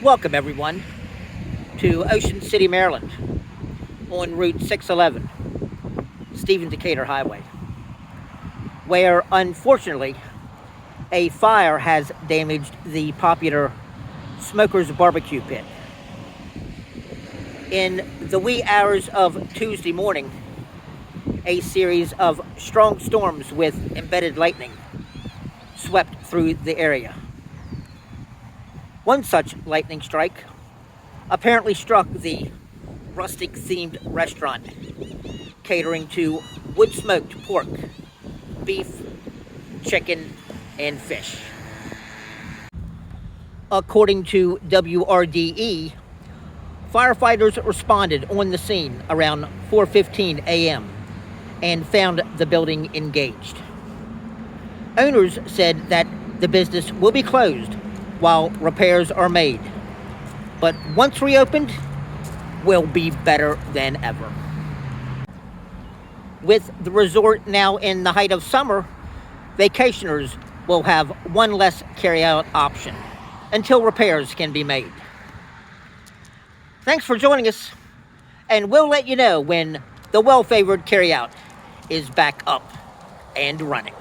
Welcome, everyone, to Ocean City, Maryland, on Route 611, Stephen Decatur Highway, where, unfortunately, a fire has damaged the popular Smoker's Barbecue pit. In the wee hours of Tuesday morning, a series of strong storms with embedded lightning swept through the area. One such lightning strike apparently struck the rustic-themed restaurant catering to wood-smoked pork, beef, chicken, and fish. According to WRDE, firefighters responded on the scene around 4:15 a.m. and found the building engaged. Owners said that the business will be closed while repairs are made, but once reopened, will be better than ever. With the resort now in the height of summer, vacationers will have one less carry-out option until repairs can be made. Thanks for joining us, and we'll let you know when the well-favored carry-out is back up and running.